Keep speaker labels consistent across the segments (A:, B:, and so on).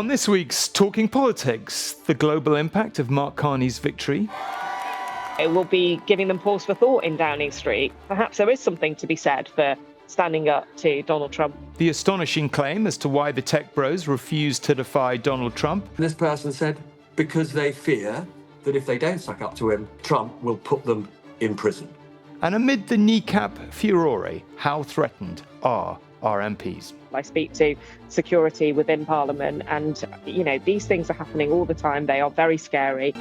A: On this week's Talking Politics, the global impact of Mark Carney's victory.
B: It will be giving them pause for thought in Downing Street. Perhaps there is something to be said for standing up to Donald Trump.
A: The astonishing claim as to why the tech bros refused to defy Donald Trump.
C: This person said because they fear that if they don't suck up to him, Trump will put them in prison.
A: And amid the Kneecap furore, how threatened are our MPs?
B: I speak to security within Parliament and, these things are happening all the time. They are very scary.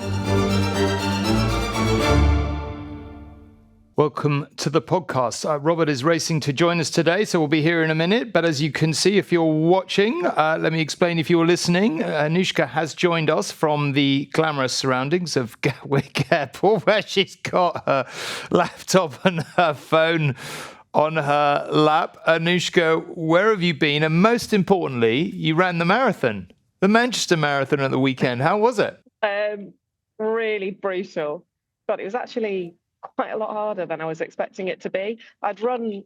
A: Welcome to the podcast. Robert is racing to join us today, so we'll be here in a minute. But as you can see, if you're watching, let me explain if you're listening. Anushka has joined us from the glamorous surroundings of Gatwick Airport, where she's got her laptop and her phone on her lap. Anushka, where have you been? And most importantly, you ran the marathon, the Manchester Marathon at the weekend. How was it?
B: Really brutal. But it was actually quite a lot harder than I was expecting it to be. I'd run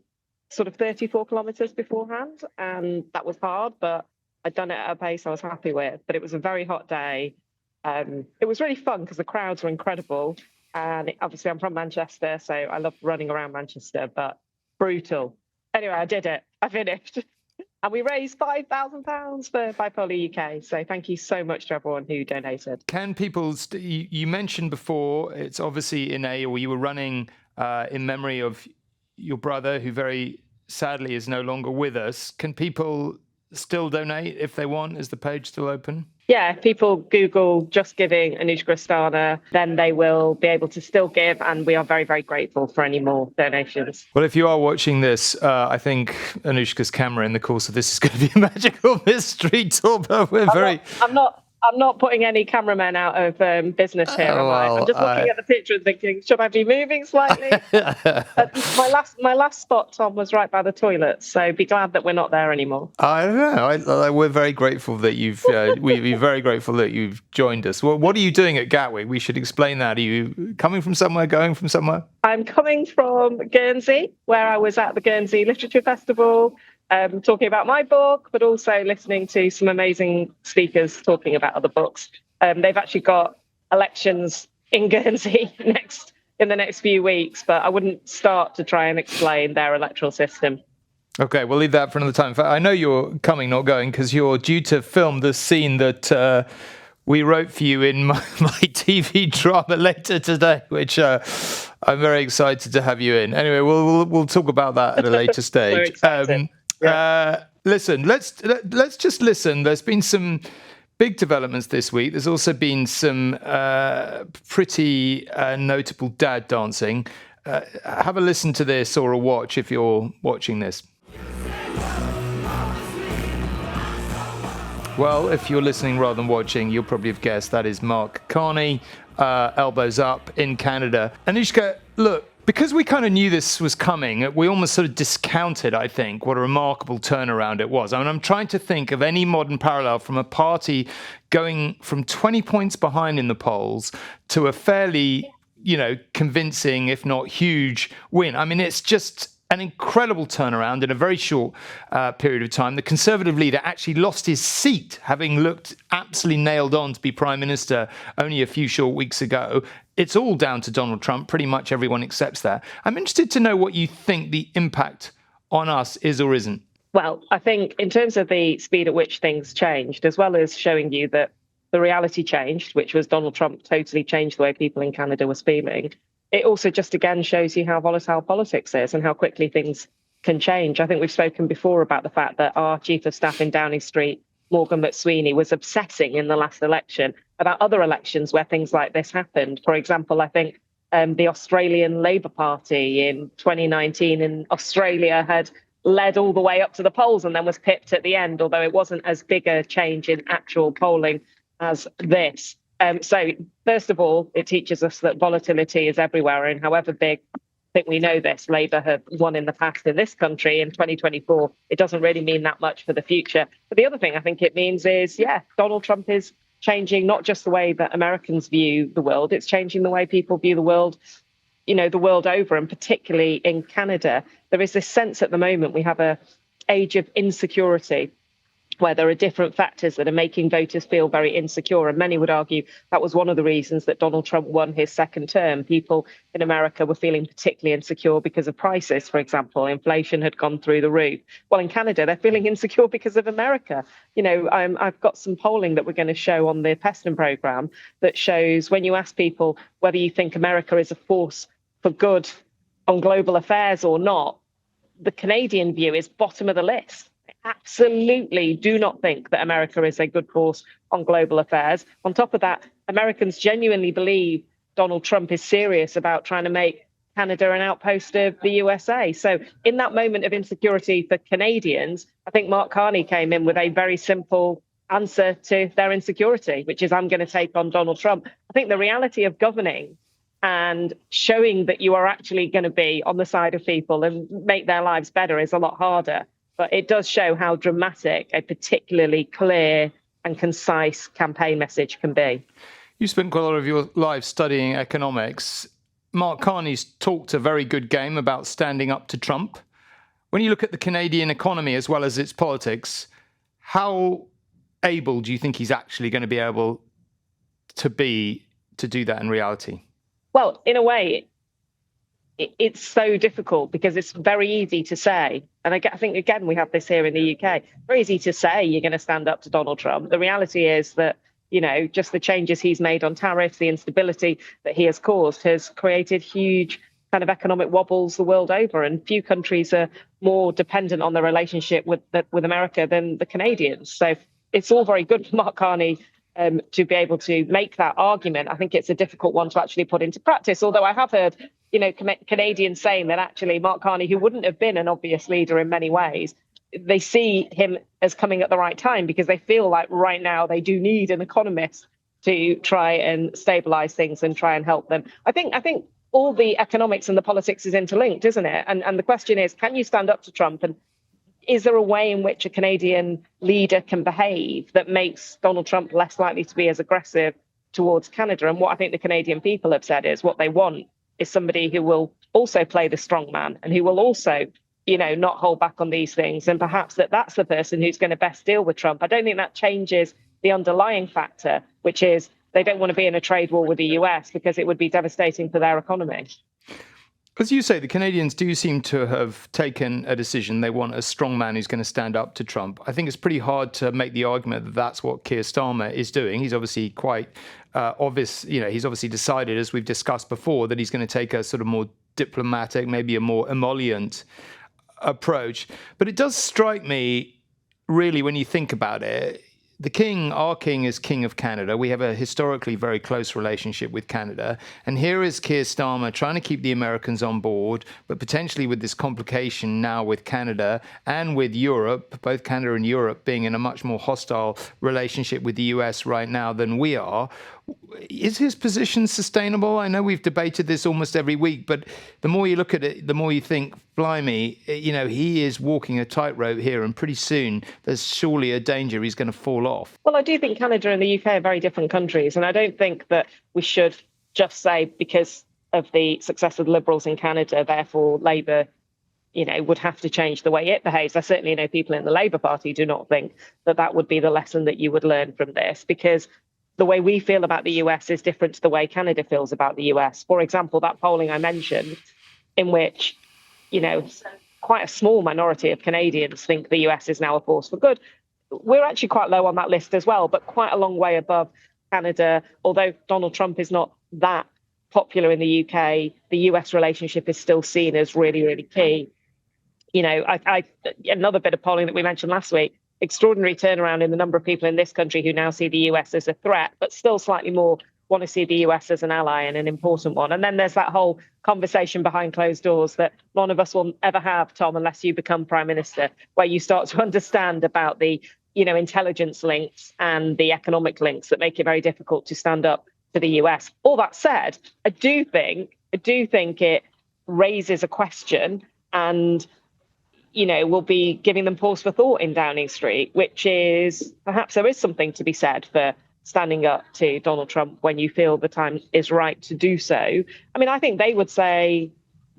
B: sort of 34 kilometres beforehand, and that was hard, but I'd done it at a pace I was happy with. But it was a very hot day. It was really fun because the crowds were incredible. And obviously I'm from Manchester, so I love running around Manchester, but brutal. Anyway, I did it. I finished. And we raised £5,000 for Bipolar UK. So thank you so much to everyone who donated.
A: Can people, you mentioned before, it's obviously or you were running in memory of your brother, who very sadly is no longer with us. Can people still donate if they want? Is the page still open?
B: Yeah, if people Google Just Giving Anushka Asthana, then they will be able to still give. And we are very, very grateful for any more donations.
A: Well, if you are watching this, I think Anushka's camera in the course of this is going to be a magical mystery tour. But
B: I'm not putting any cameramen out of business here, am I? I'm just looking at the picture and thinking, should I be moving slightly? My last spot, Tom, was right by the toilet, so be glad that we're not there anymore.
A: I don't know. We're very grateful that we're very grateful that you've joined us. Well, what are you doing at Gatwick? We should explain that. Are you coming from somewhere, going from somewhere?
B: I'm coming from Guernsey, where I was at the Guernsey Literature Festival, talking about my book, but also listening to some amazing speakers talking about other books. They've actually got elections in Guernsey in the next few weeks, but I wouldn't start to try and explain their electoral system.
A: Okay, we'll leave that for another time. I know you're coming, not going, because you're due to film the scene that we wrote for you in my TV drama later today, which I'm very excited to have you in. Anyway, we'll talk about that at a later stage. Listen, let's just listen. There's been some big developments this week. There's also been some pretty notable dad dancing. Have a listen to this or a watch if you're watching this. Well, if you're listening rather than watching, you'll probably have guessed that is Mark Carney, elbows up in Canada. Anushka, look, because we kind of knew this was coming, we almost sort of discounted, I think, what a remarkable turnaround it was. I mean, I'm trying to think of any modern parallel from a party going from 20 points behind in the polls to a fairly, convincing, if not huge, win. I mean, it's just an incredible turnaround in a very short period of time. The Conservative leader actually lost his seat, having looked absolutely nailed on to be Prime Minister only a few short weeks ago. It's all down to Donald Trump. Pretty much everyone accepts that. I'm interested to know what you think the impact on us is or isn't.
B: Well, I think in terms of the speed at which things changed, as well as showing you that the reality changed, which was Donald Trump totally changed the way people in Canada was feeling, it also just again shows you how volatile politics is and how quickly things can change. I think we've spoken before about the fact that our chief of staff in Downing Street, Morgan McSweeney, was obsessing in the last election about other elections where things like this happened. For example, I think the Australian Labour Party in 2019 in Australia had led all the way up to the polls and then was pipped at the end, although it wasn't as big a change in actual polling as this. So first of all, it teaches us that volatility is everywhere, and however big, I think we know this, Labour have won in the past in this country in 2024. It doesn't really mean that much for the future. But the other thing I think it means is, Donald Trump is changing not just the way that Americans view the world, it's changing the way people view the world, the world over, and particularly in Canada. There is this sense at the moment we have a age of insecurity where there are different factors that are making voters feel very insecure. And many would argue that was one of the reasons that Donald Trump won his second term. People in America were feeling particularly insecure because of prices, for example. Inflation had gone through the roof. Well, in Canada, they're feeling insecure because of America. I've got some polling that we're going to show on the Peston program that shows when you ask people whether you think America is a force for good on global affairs or not, the Canadian view is bottom of the list. Absolutely do not think that America is a good force on global affairs. On top of that, Americans genuinely believe Donald Trump is serious about trying to make Canada an outpost of the USA. So in that moment of insecurity for Canadians, I think Mark Carney came in with a very simple answer to their insecurity, which is I'm going to take on Donald Trump. I think the reality of governing and showing that you are actually going to be on the side of people and make their lives better is a lot harder. But it does show how dramatic a particularly clear and concise campaign message can be.
A: You spent quite a lot of your life studying economics. Mark Carney's talked a very good game about standing up to Trump. When you look at the Canadian economy as well as its politics, how able do you think he's actually going to be able to do that in reality?
B: Well, in a way, it's so difficult because it's very easy to say, and I think, again, we have this here in the UK, very easy to say you're going to stand up to Donald Trump. The reality is that, just the changes he's made on tariffs, the instability that he has caused has created huge kind of economic wobbles the world over. And few countries are more dependent on their relationship with America than the Canadians. So it's all very good for Mark Carney to be able to make that argument. I think it's a difficult one to actually put into practice, although I have heard Canadians saying that actually Mark Carney, who wouldn't have been an obvious leader in many ways, they see him as coming at the right time because they feel like right now they do need an economist to try and stabilize things and try and help them. I think all the economics and the politics is interlinked, isn't it? And the question is, can you stand up to Trump? And is there a way in which a Canadian leader can behave that makes Donald Trump less likely to be as aggressive towards Canada? And what I think the Canadian people have said is what they want is somebody who will also play the strong man and who will also, not hold back on these things. And perhaps that's the person who's going to best deal with Trump. I don't think that changes the underlying factor, which is they don't want to be in a trade war with the US because it would be devastating for their economy.
A: As you say, the Canadians do seem to have taken a decision. They want a strong man who's going to stand up to Trump. I think it's pretty hard to make the argument that that's what Keir Starmer is doing. He's obviously quite obvious. He's obviously decided, as we've discussed before, that he's going to take a sort of more diplomatic, maybe a more emollient approach. But it does strike me, really, when you think about it, our king is king of Canada. We have a historically very close relationship with Canada. And here is Keir Starmer trying to keep the Americans on board, but potentially with this complication now with Canada and with Europe, both Canada and Europe being in a much more hostile relationship with the US right now than we are. Is his position sustainable? I know we've debated this almost every week, but the more you look at it, the more you think, blimey, he is walking a tightrope here, and pretty soon there's surely a danger he's going to fall off.
B: Well, I do think Canada and the UK are very different countries, and I don't think that we should just say because of the success of the Liberals in Canada, therefore Labour, would have to change the way it behaves. I certainly know people in the Labour Party do not think that would be the lesson that you would learn from this, because the way we feel about the US is different to the way Canada feels about the US. For example, that polling I mentioned, in which, quite a small minority of Canadians think the US is now a force for good. We're actually quite low on that list as well, but quite a long way above Canada. Although Donald Trump is not that popular in the UK, the US relationship is still seen as really, really key. Another bit of polling that we mentioned last week, extraordinary turnaround in the number of people in this country who now see the US as a threat, but still slightly more want to see the US as an ally and an important one. And then there's that whole conversation behind closed doors that none of us will ever have, Tom, unless you become prime minister, where you start to understand about the, intelligence links and the economic links that make it very difficult to stand up to the US. All that said, I do think it raises a question and will be giving them pause for thought in Downing Street, which is perhaps there is something to be said for standing up to Donald Trump when you feel the time is right to do so. I mean, I think they would say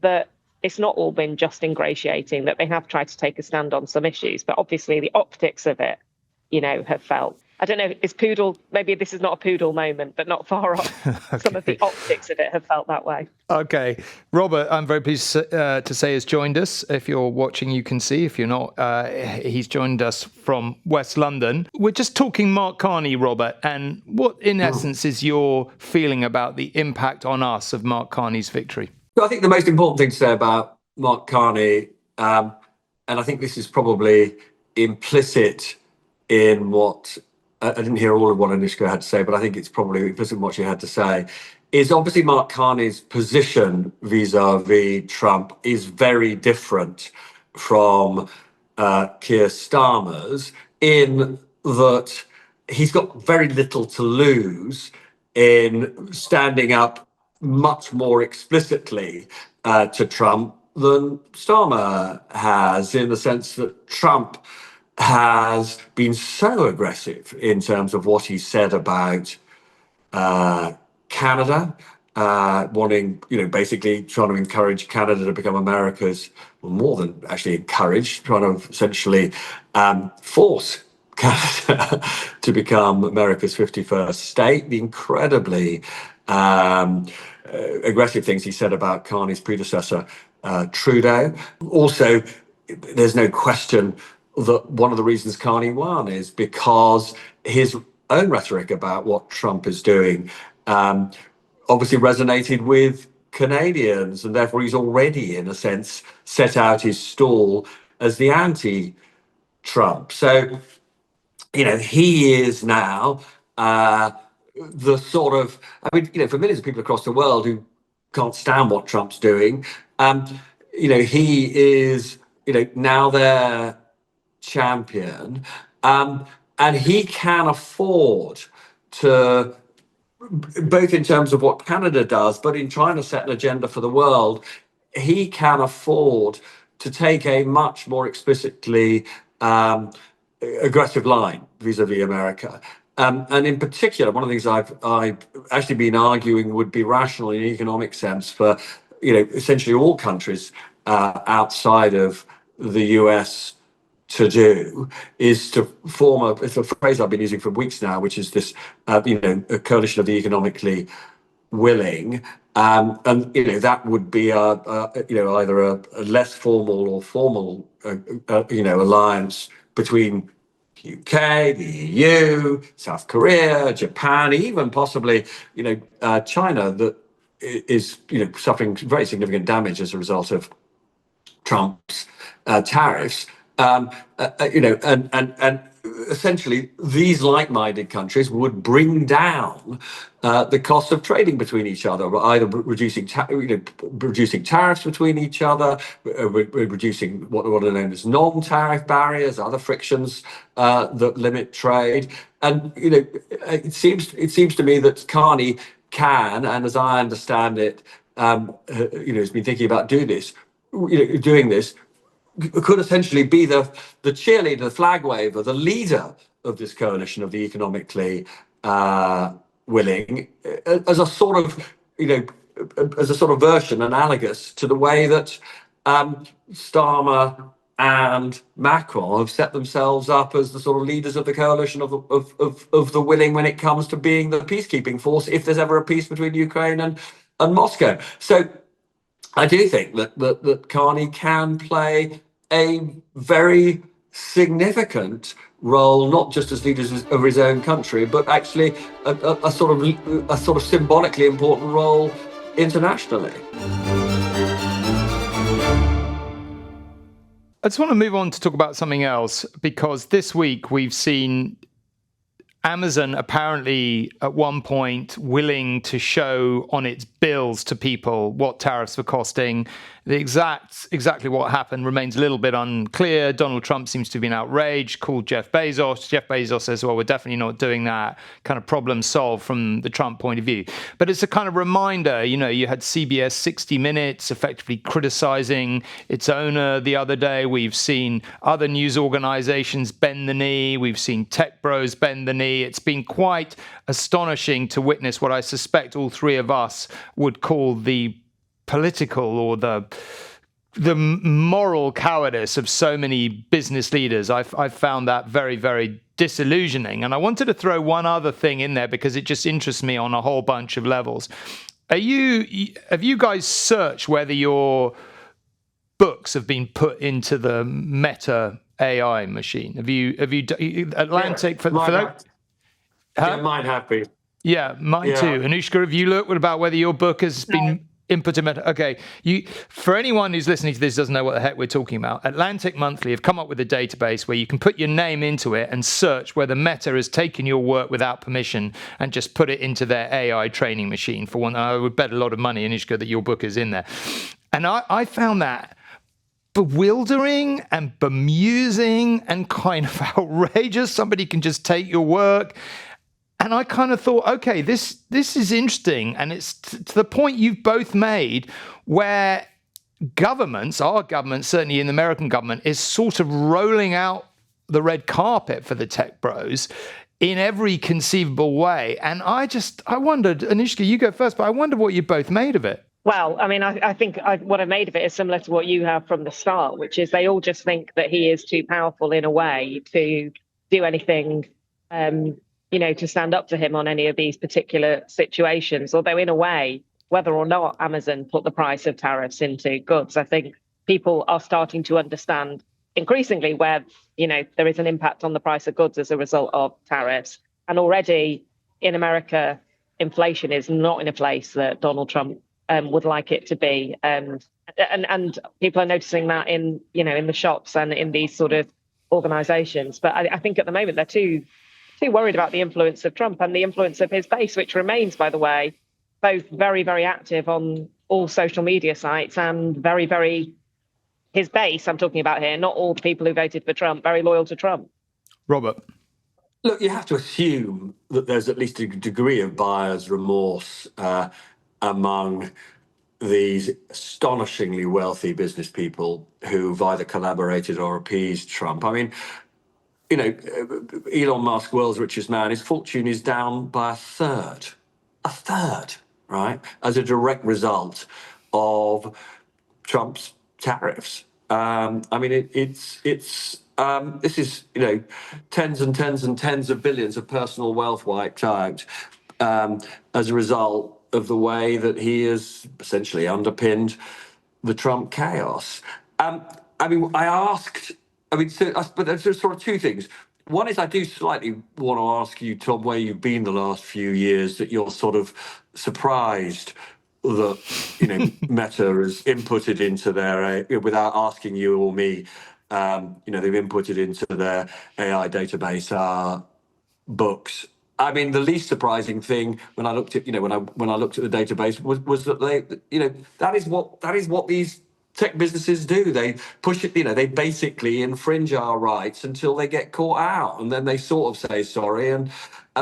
B: that it's not all been just ingratiating, that they have tried to take a stand on some issues, but obviously the optics of it have felt. I don't know, maybe this is not a poodle moment, but not far off.
A: Okay.
B: Some of the optics of it have felt that way.
A: Okay. Robert, I'm very pleased to say, has joined us. If you're watching, you can see. If you're not, he's joined us from West London. We're just talking Mark Carney, Robert, and what, in essence, is your feeling about the impact on us of Mark Carney's victory?
C: So I think the most important thing to say about Mark Carney, and I think this is probably implicit in what I didn't hear all of what Anushka had to say, but I think it's probably implicit in what she had to say, is obviously Mark Carney's position vis-a-vis Trump is very different from Keir Starmer's, in that he's got very little to lose in standing up much more explicitly to Trump than Starmer has, in the sense that Trump has been so aggressive in terms of what he said about Canada, wanting, basically trying to encourage Canada to become America's, well, more than actually encourage, trying to essentially force Canada to become America's 51st state. The incredibly aggressive things he said about Carney's predecessor, Trudeau. Also, there's no question that one of the reasons Carney won is because his own rhetoric about what Trump is doing obviously resonated with Canadians, and therefore he's already, in a sense, set out his stall as the anti-Trump. So, he is now the sort of, for millions of people across the world who can't stand what Trump's doing, he is, now their champion, and he can afford to, both in terms of what Canada does, but in trying to set an agenda for the world, he can afford to take a much more explicitly aggressive line vis-a-vis America. And in particular, one of the things I've actually been arguing would be rational in an economic sense for, essentially all countries outside of the US to do, is to form it's a phrase I've been using for weeks now, which is this, a coalition of the economically willing, and that would be either a less formal or formal, alliance between UK, the EU, South Korea, Japan, even possibly, China, that is, suffering very significant damage as a result of Trump's tariffs. And essentially, these like-minded countries would bring down the cost of trading between each other, either reducing tariffs between each other, reducing what are known as non-tariff barriers, other frictions that limit trade. And it seems to me that Carney can, and as I understand it, has been thinking about doing this, could essentially be the cheerleader, the flag waver, the leader of this coalition of the economically willing, as a sort of version analogous to the way that Starmer and Macron have set themselves up as the sort of leaders of the coalition of the willing when it comes to being the peacekeeping force, if there's ever a peace between Ukraine and Moscow. So I do think that Carney can play a very significant role, not just as leader of his own country, but actually a sort of symbolically important role internationally.
A: I just want to move on to talk about something else, because this week we've seen Amazon apparently at one point willing to show on its bills to people what tariffs were costing. Exactly what happened remains a little bit unclear. Donald Trump seems to have been outraged, called Jeff Bezos. Jeff Bezos says, well, we're definitely not doing that. Kind of problem solved from the Trump point of view. But it's a kind of reminder, you had CBS 60 Minutes effectively criticizing its owner the other day. We've seen other news organizations bend the knee. We've seen tech bros bend the knee. It's been quite astonishing to witness what I suspect all three of us would call the political or the moral cowardice of so many business leaders. I've found that very, very disillusioning. And I wanted to throw one other thing in there because it just interests me on a whole bunch of levels. Have you guys searched whether your books have been put into the Meta AI machine? Have you Atlantic for that?
C: Yeah, mine have been.
A: Yeah, mine too. Anushka, have you looked about whether your book has been input to Meta? Okay, for anyone who's listening to this doesn't know what the heck we're talking about, Atlantic Monthly have come up with a database where you can put your name into it and search whether Meta has taken your work without permission and just put it into their AI training machine. For one, I would bet a lot of money, Anushka, that your book is in there. And I found that bewildering and bemusing and kind of outrageous. Somebody can just take your work. And I kind of thought, okay, this is interesting. And it's to the point you've both made where governments, our government, certainly in the American government, is sort of rolling out the red carpet for the tech bros in every conceivable way. And I wondered, Anushka, you go first, but I wonder what you both made of it.
B: Well, I mean, I think what I made of it is similar to what you have from the start, which is they all just think that he is too powerful in a way to do anything, to stand up to him on any of these particular situations. Although in a way, whether or not Amazon put the price of tariffs into goods, I think people are starting to understand increasingly where, there is an impact on the price of goods as a result of tariffs. And already in America, inflation is not in a place that Donald Trump would like it to be. And people are noticing that in the shops and in these sort of organizations. But I think at the moment they're too worried about the influence of Trump and the influence of his base, which remains, by the way, both very, very active on all social media sites and very, very, his base, I'm talking about here, not all the people who voted for Trump, very loyal to Trump.
A: Robert.
C: Look, you have to assume that there's at least a degree of buyer's remorse among these astonishingly wealthy business people who've either collaborated or appeased Trump. I mean, Elon Musk, world's richest man, his fortune is down by a third, right? As a direct result of Trump's tariffs. I mean, this is, tens and tens and tens of billions of personal wealth wiped out as a result of the way that he has essentially underpinned the Trump chaos. But there's sort of two things. One is I do slightly want to ask you, Tom, where you've been the last few years, that you're sort of surprised that, Meta has inputted into their, without asking you or me, they've inputted into their AI database books. I mean, the least surprising thing when I looked at, when I looked at the database was that that is what these tech businesses do. They push it, they basically infringe our rights until they get caught out, and then they sort of say sorry and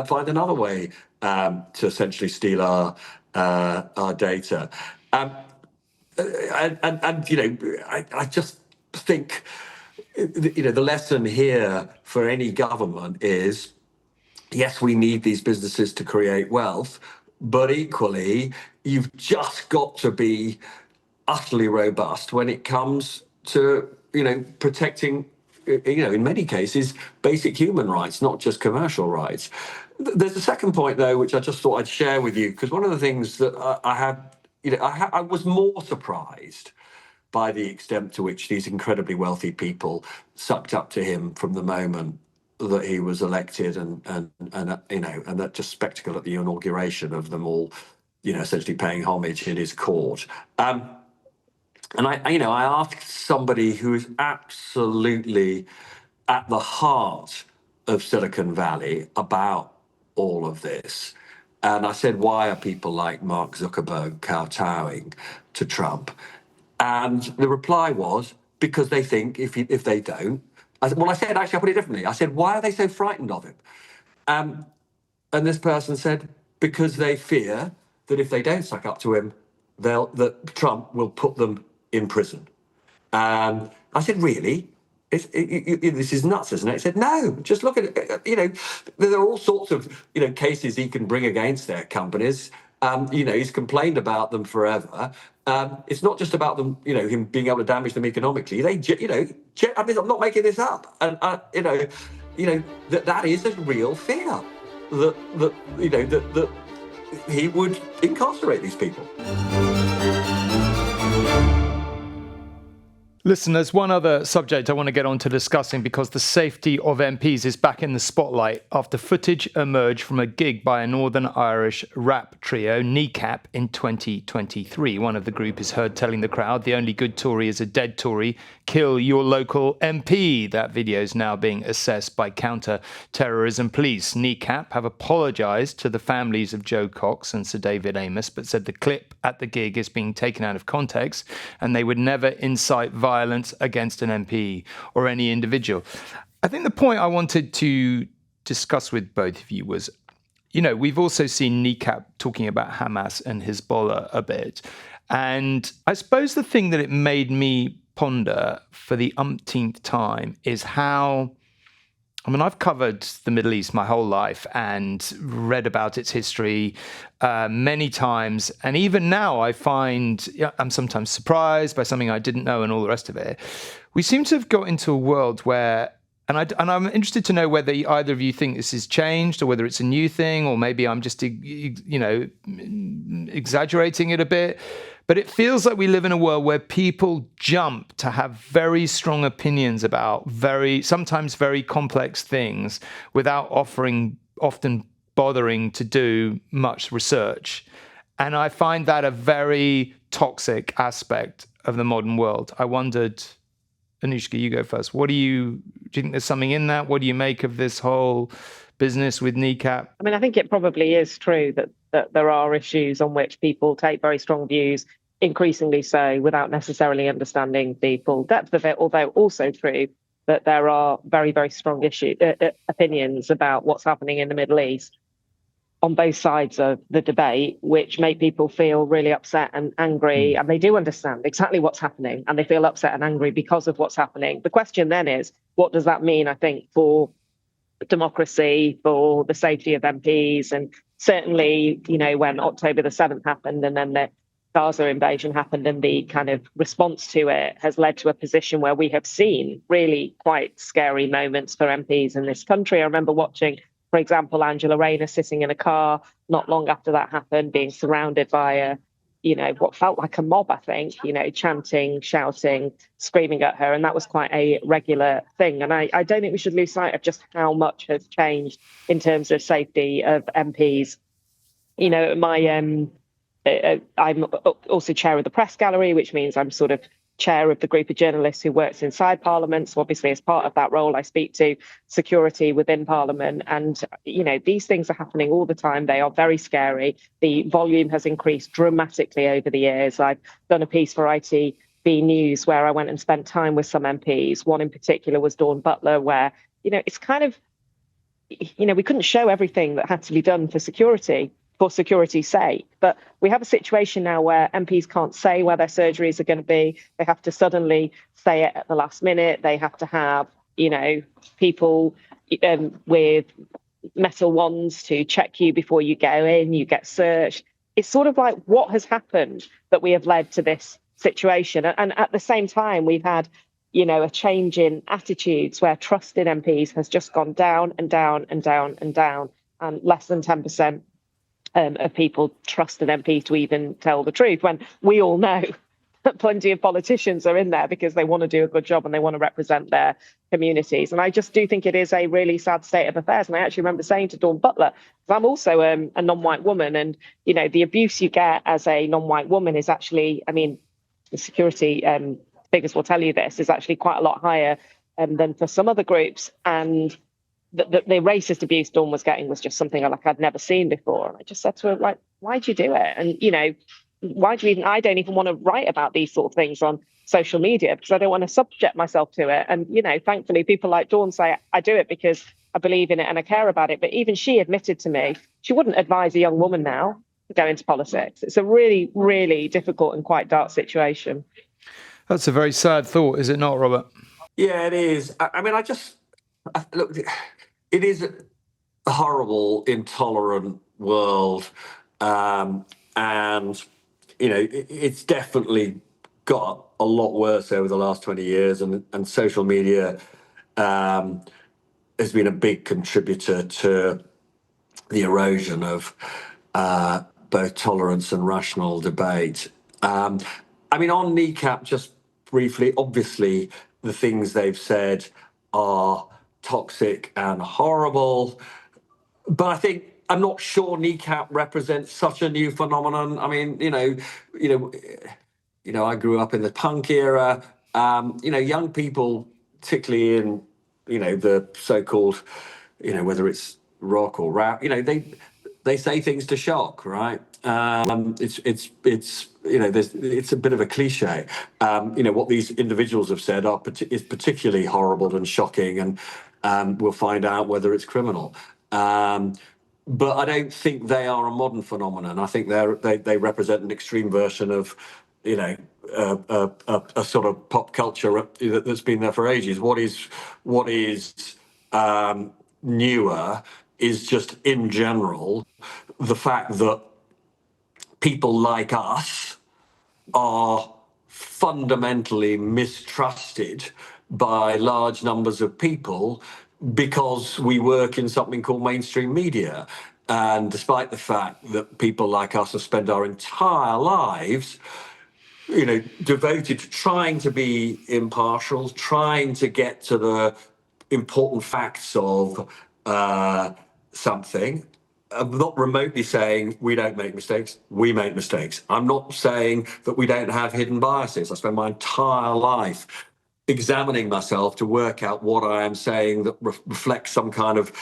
C: find another way to essentially steal our data. I just think the lesson here for any government is, yes, we need these businesses to create wealth, but equally, you've just got to be utterly robust when it comes to, protecting, in many cases, basic human rights, not just commercial rights. There's a second point, though, which I just thought I'd share with you, because one of the things that I was more surprised by the extent to which these incredibly wealthy people sucked up to him from the moment that he was elected, and that just spectacle at the inauguration of them all, essentially paying homage in his court. And I asked somebody who is absolutely at the heart of Silicon Valley about all of this. And I said, why are people like Mark Zuckerberg kowtowing to Trump? And the reply was, because they think if they don't, I put it differently. I said, why are they so frightened of him? And this person said, because they fear that if they don't suck up to him, that Trump will put them in prison. I said, really? This is nuts, isn't it? He said, no, just look at it. There are all sorts of, cases he can bring against their companies. He's complained about them forever. It's not just about them, him being able to damage them economically. I'm not making this up. And, that is a real fear that he would incarcerate these people.
A: Listen, there's one other subject I want to get on to discussing, because the safety of MPs is back in the spotlight after footage emerged from a gig by a Northern Irish rap trio, Kneecap, in 2023. One of the group is heard telling the crowd, "The only good Tory is a dead Tory. Kill your local MP." That video is now being assessed by counter-terrorism police. Kneecap have apologised to the families of Joe Cox and Sir David Amos, but said the clip at the gig is being taken out of context and they would never incite violence against an MP or any individual. I think the point I wanted to discuss with both of you was, we've also seen Kneecap talking about Hamas and Hezbollah a bit. And I suppose the thing that it made me ponder for the umpteenth time is how, I've covered the Middle East my whole life and read about its history many times. And even now I find I'm sometimes surprised by something I didn't know and all the rest of it. We seem to have got into a world where, and I'm interested to know whether either of you think this has changed or whether it's a new thing, or maybe I'm just, exaggerating it a bit. But it feels like we live in a world where people jump to have very strong opinions about sometimes very complex things without often bothering to do much research. And I find that a very toxic aspect of the modern world. I wondered, Anushka, you go first. Do you think there's something in that? What do you make of this whole business with Kneecap?
B: I think it probably is true that there are issues on which people take very strong views, increasingly so, without necessarily understanding the full depth of it, although also true that there are very, very strong opinions about what's happening in the Middle East on both sides of the debate, which make people feel really upset and angry. And they do understand exactly what's happening, and they feel upset and angry because of what's happening. The question then is, what does that mean, I think, for democracy, for the safety of MPs? And certainly, when October the 7th happened and then the Gaza invasion happened, and the kind of response to it has led to a position where we have seen really quite scary moments for MPs in this country. I remember watching, for example, Angela Rayner sitting in a car not long after that happened, being surrounded by what felt like a mob, I think, chanting, shouting, screaming at her. And that was quite a regular thing. And I don't think we should lose sight of just how much has changed in terms of safety of MPs. I'm also chair of the press gallery, which means I'm sort of chair of the group of journalists who works inside Parliament. So obviously, as part of that role, I speak to security within Parliament. And, these things are happening all the time. They are very scary. The volume has increased dramatically over the years. I've done a piece for ITV News where I went and spent time with some MPs. One in particular was Dawn Butler, where, it's kind of, we couldn't show everything that had to be done for security's sake. But we have a situation now where MPs can't say where their surgeries are going to be. They have to suddenly say it at the last minute. They have to have, people with metal wands to check you before you go in, you get searched. It's sort of like, what has happened that we have led to this situation? And at the same time, we've had, a change in attitudes where trust in MPs has just gone down and down and down and down. And less than 10% of people trust an MP to even tell the truth, when we all know that plenty of politicians are in there because they want to do a good job and they want to represent their communities. And I just do think it is a really sad state of affairs. And I actually remember saying to Dawn Butler, because I'm also a non-white woman, and, the abuse you get as a non-white woman is actually, the security figures will tell you this, is actually quite a lot higher than for some other groups. And the racist abuse Dawn was getting was just something I'd never seen before. And I just said to her, why'd you do it? And, why do you even, I don't even want to write about these sort of things on social media because I don't want to subject myself to it. And, thankfully people like Dawn say, I do it because I believe in it and I care about it. But even she admitted to me, she wouldn't advise a young woman now to go into politics. It's a really, really difficult and quite dark situation.
A: That's a very sad thought, is it not, Robert?
C: Yeah, it is. Look, it is a horrible, intolerant world. And, it's definitely got a lot worse over the last 20 years. And social media has been a big contributor to the erosion of both tolerance and rational debate. I mean, on Kneecap, just briefly, obviously, the things they've said are toxic and horrible. But I think I'm not sure Kneecap represents such a new phenomenon. I mean, I grew up in the punk era. Young people, particularly in the so-called, whether it's rock or rap, they say things to shock, right? It's a bit of a cliche. What these individuals have said is particularly horrible and shocking, and we'll find out whether it's criminal. But I don't think they are a modern phenomenon. I think they represent an extreme version of, a sort of pop culture that's been there for ages. What is newer is just in general the fact that people like us are fundamentally mistrusted by large numbers of people because we work in something called mainstream media. And despite the fact that people like us have spent our entire lives, devoted to trying to be impartial, trying to get to the important facts of something. I'm not remotely saying we don't make mistakes. We make mistakes. I'm not saying that we don't have hidden biases. I spend my entire life examining myself to work out what I am saying that reflects some kind of,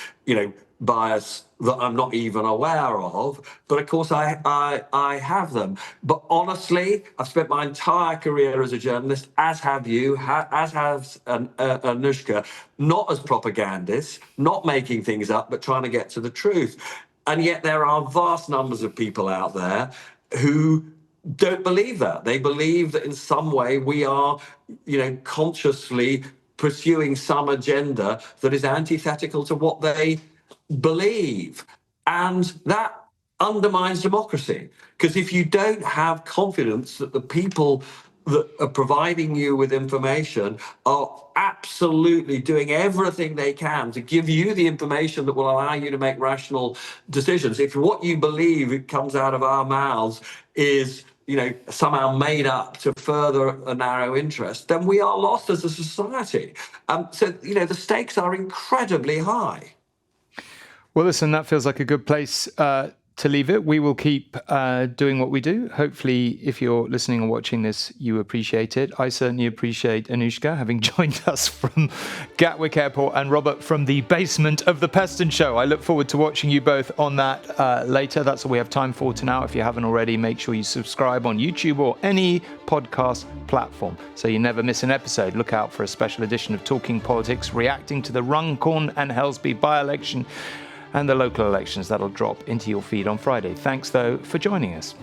C: bias that I'm not even aware of. But of course, I have them. But honestly, I've spent my entire career as a journalist, as have you, as has Anushka, not as propagandists, not making things up, but trying to get to the truth. And yet there are vast numbers of people out there who don't believe that. They believe that in some way we are, consciously pursuing some agenda that is antithetical to what they believe. And that undermines democracy. Because if you don't have confidence that the people that are providing you with information are absolutely doing everything they can to give you the information that will allow you to make rational decisions. If what you believe it comes out of our mouths is, somehow made up to further a narrow interest, then we are lost as a society. So, the stakes are incredibly high.
A: Well, listen, that feels like a good place to leave it. We will keep doing what we do. Hopefully, if you're listening or watching this, you appreciate it. I certainly appreciate Anushka having joined us from Gatwick Airport and Robert from the basement of the Peston show. I look forward to watching you both on that later. That's all we have time for tonight. If you haven't already, make sure you subscribe on YouTube or any podcast platform so you never miss an episode. Look out for a special edition of Talking Politics, reacting to the Runcorn and Helsby by-election and the local elections that'll drop into your feed on Friday. Thanks, though, for joining us.